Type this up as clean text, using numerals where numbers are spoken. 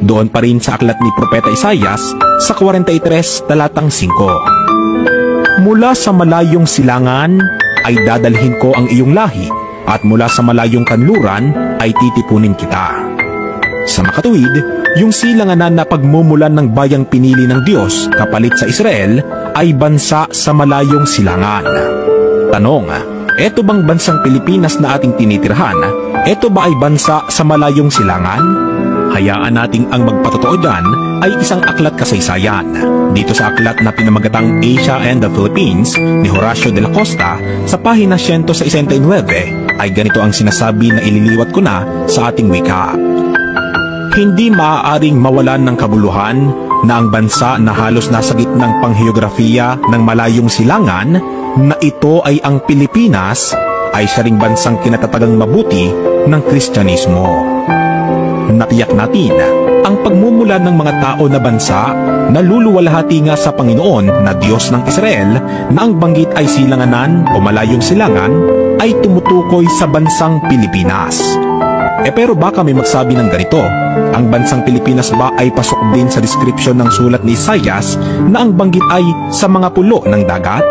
Doon pa rin sa aklat ni Propeta Isaias sa 43 talatang 5. Mula sa malayong silangan ay dadalhin ko ang iyong lahi, at mula sa malayong kanluran ay titipunin kita. Sa makatuwid, yung silanganan na pagmumulan ng bayang pinili ng Diyos kapalit sa Israel ay bansa sa malayong silangan. Tanong, eto bang bansang Pilipinas na ating tinitirhan, eto ba ay bansa sa malayong silangan? Hayaan nating ang magpatotoo dyan ay isang aklat kasaysayan. Dito sa aklat na pinamagatang Asia and the Philippines ni Horacio de la Costa sa pahina 169 ay ganito ang sinasabi na ililiwat ko na sa ating wika. Hindi maaaring mawalan ng kabuluhan na ang bansa na halos nasa gitnang pangheografiya ng malayong silangan na ito ay ang Pilipinas ay siya ring bansang kinatatagang mabuti ng Kristyanismo. Natiyak natin ang pagmumulan ng mga tao na bansa na luluwalhati nga sa Panginoon na Diyos ng Israel na ang banggit ay silanganan o malayong silangan ay tumutukoy sa bansang Pilipinas. Pero baka may magsabi ng ganito, ang bansang Pilipinas ba ay pasok din sa description ng sulat ni Isaias na ang banggit ay sa mga pulo ng dagat?